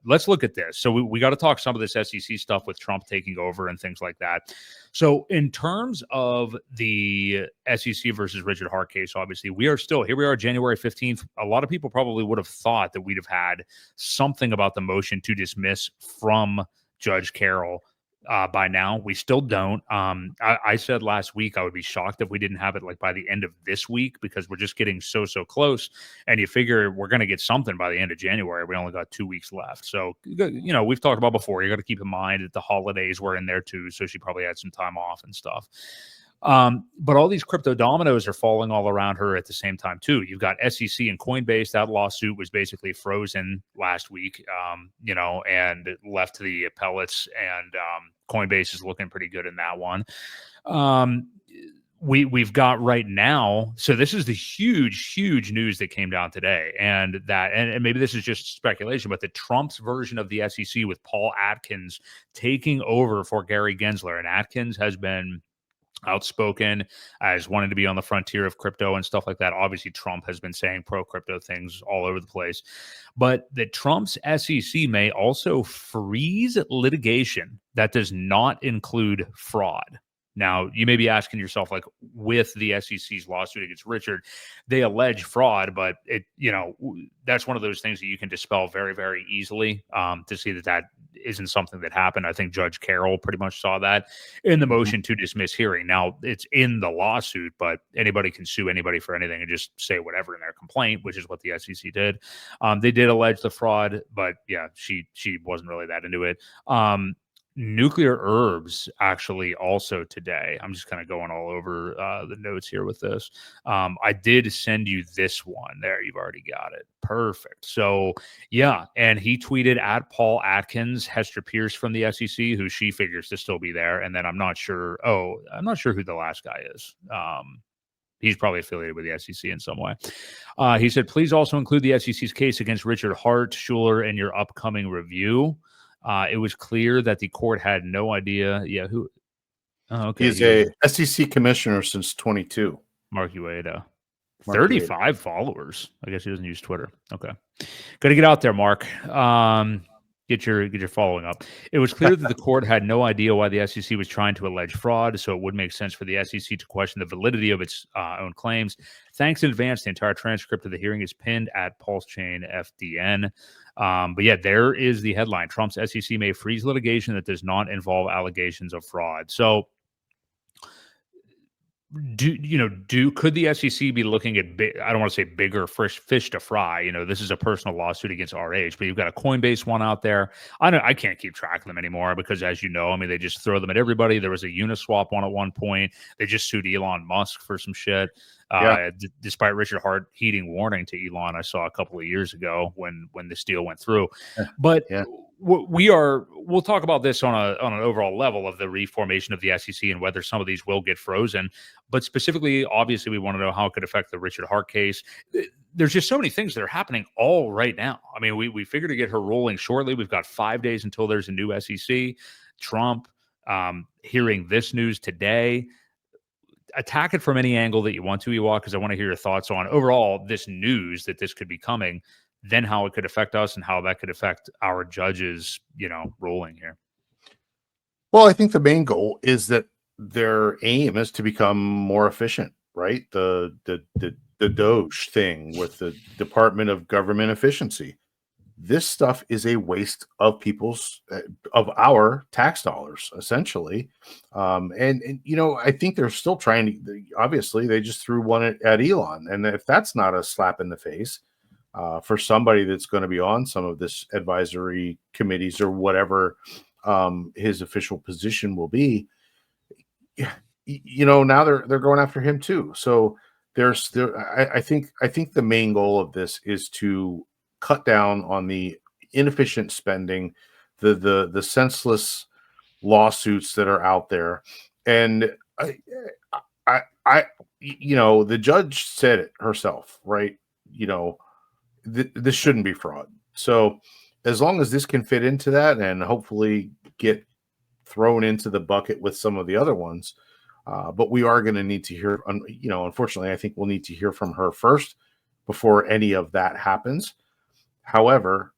let's look at this. So we got to talk some of this SEC stuff with Trump taking over and things like that. So in terms of the SEC versus Richard Hart case, obviously we are still here. We are January 15th. A lot of people probably would have thought that we'd have had something about the motion to dismiss from Judge Carroll by now. We still don't. I said last week I would be shocked if we didn't have it like by the end of this week, because we're just getting so close. And you figure we're going to get something by the end of January. We only got 2 weeks left. So, you know, we've talked about before, you got to keep in mind that the holidays were in there too. So she probably had some time off and stuff. But all these crypto dominoes are falling all around her at the same time too. You've got SEC and Coinbase. That lawsuit was basically frozen last week, you know, and left to the appellates, and Coinbase is looking pretty good in that one. We've got right now, so this is the huge news that came down today, and maybe this is just speculation, but the Trump's version of the SEC with Paul Atkins taking over for Gary Gensler. And Atkins has been outspoken as wanting to be on the frontier of crypto and stuff like that. Obviously, Trump has been saying pro-crypto things all over the place. But the Trump's SEC may also freeze litigation that does not include fraud. Now, you may be asking yourself, like, with the SEC's lawsuit against Richard, they allege fraud, but it, you know, that's one of those things that you can dispel very easily to see that isn't something that happened. I think Judge Carroll pretty much saw that in the motion to dismiss hearing. Now, it's in the lawsuit, but anybody can sue anybody for anything and just say whatever in their complaint, which is what the SEC did. They did allege the fraud, but yeah, she wasn't really that into it. Nuclear Herbs actually also today. I'm just kind of going all over the notes here with this. I did send you this one. There, you've already got it. Perfect. So yeah, and he tweeted at Paul Atkins, Hester Pierce from the SEC, who she figures to still be there. And then I'm not sure who the last guy is. He's probably affiliated with the SEC in some way. He said, please also include the SEC's case against Richard Hart, Schuler, in your upcoming review. It was clear that the court had no idea. Yeah, who? Oh, okay. He's a SEC commissioner since 22. Mark Ueda. 35 followers. I guess he doesn't use Twitter. Okay. Got to get out there, Mark. Get your following up. It was clear that the court had no idea why the SEC was trying to allege fraud, so it would make sense for the SEC to question the validity of its own claims. Thanks in advance. The entire transcript of the hearing is pinned at Pulse Chain FDN. But yeah, there is the headline. Trump's SEC may freeze litigation that does not involve allegations of fraud. So could the SEC be looking at I don't want to say bigger fish to fry? You know, this is a personal lawsuit against RH, but you've got a Coinbase one out there. I can't keep track of them anymore because, as you know, I mean, they just throw them at everybody. There was a Uniswap one at one point. They just sued Elon Musk for some shit. Despite Richard Hart heeding warning to Elon, I saw a couple of years ago when this deal went through. But we'll talk about this on an overall level of the reformation of the SEC and whether some of these will get frozen. But specifically, obviously, we want to know how it could affect the Richard Hart case. There's just so many things that are happening all right now. I mean, we figure to get her rolling shortly. We've got 5 days until there's a new SEC. Trump hearing this news today. Attack it from any angle that you want to, Ewok, because I want to hear your thoughts on overall this news that this could be coming, then how it could affect us and how that could affect our judges, rolling here. Well, I think the main goal is that their aim is to become more efficient, right? The Doge thing with the Department of Government Efficiency. This stuff is a waste of our tax dollars, essentially. I think they're still trying to, obviously, they just threw one at Elon. And if that's not a slap in the face for somebody that's going to be on some of this advisory committees or whatever his official position will be, now they're going after him too. So I think the main goal of this is to cut down on the inefficient spending, the senseless lawsuits that are out there. And the judge said it herself, right? This shouldn't be fraud. So as long as this can fit into that and hopefully get thrown into the bucket with some of the other ones, but we are going to need to hear, unfortunately, I think we'll need to hear from her first before any of that happens. However,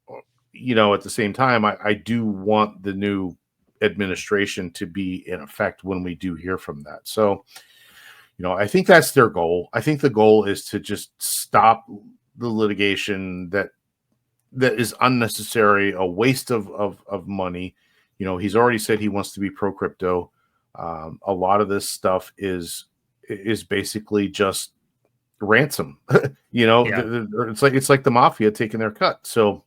at the same time, I do want the new administration to be in effect when we do hear from that. So, I think that's their goal. I think the goal is to just stop the litigation that is unnecessary, a waste of money. He's already said he wants to be pro crypto. A lot of this stuff is basically just ransom. Yeah. It's like the mafia taking their cut. So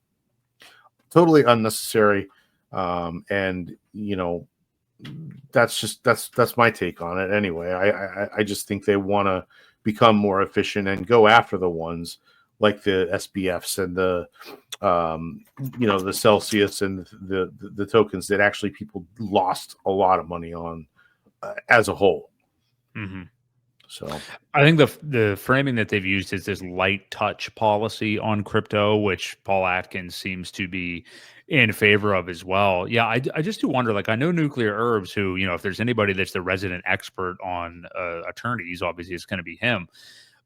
totally unnecessary. And that's my take on it. Anyway, I just think they want to become more efficient and go after the ones like the SBFs and the the Celsius and the tokens that actually people lost a lot of money on as a whole. Mm-hmm. So I think the framing that they've used is this light touch policy on crypto, which Paul Atkins seems to be in favor of as well. Yeah, I just do wonder. Like, I know Nuclear Herbs, who, if there's anybody that's the resident expert on attorneys, obviously it's going to be him.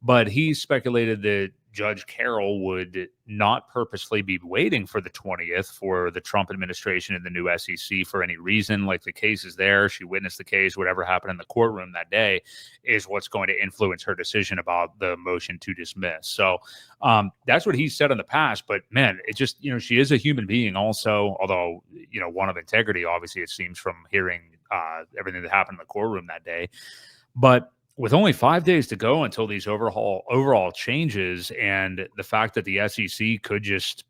But he speculated that Judge Carroll would not purposely be waiting for the 20th for the Trump administration and the new SEC for any reason. Like, the case is there. She witnessed the case. Whatever happened in the courtroom that day is what's going to influence her decision about the motion to dismiss. So that's what he said in the past. But man, it just, she is a human being also, although, one of integrity, obviously, it seems from hearing everything that happened in the courtroom that day. But with only 5 days to go until these overall changes, and the fact that the SEC could just,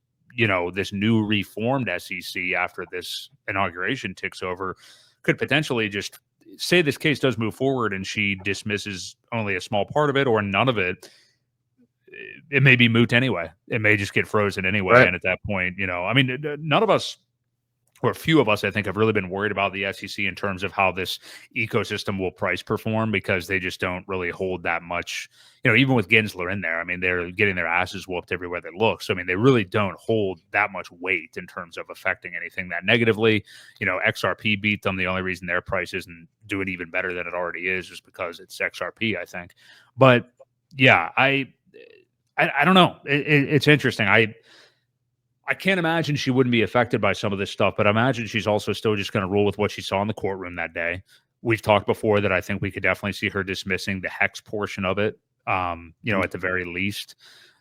this new reformed SEC after this inauguration ticks over, could potentially just say this case does move forward and she dismisses only a small part of it or none of it. It may be moot anyway. It may just get frozen anyway. right. And at that point, none of us, or a few of us, I think, have really been worried about the SEC in terms of how this ecosystem will price perform, because they just don't really hold that much, even with Gensler in there. I mean, they're getting their asses whooped everywhere they look. So, I mean, they really don't hold that much weight in terms of affecting anything that negatively. XRP beat them. The only reason their price isn't doing even better than it already is because it's XRP, I think. But yeah, I don't know. It's interesting. I can't imagine she wouldn't be affected by some of this stuff, but I imagine she's also still just going to rule with what she saw in the courtroom that day. We've talked before that I think we could definitely see her dismissing the hex portion of it, at the very least.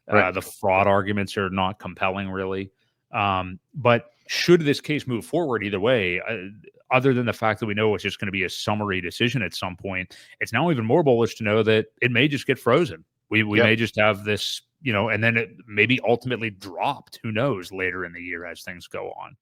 Right. The fraud arguments are not compelling, really. But should this case move forward either way, other than the fact that we know it's just going to be a summary decision at some point, it's now even more bullish to know that it may just get frozen. We may just have this, and then it maybe ultimately dropped. Who knows later in the year as things go on.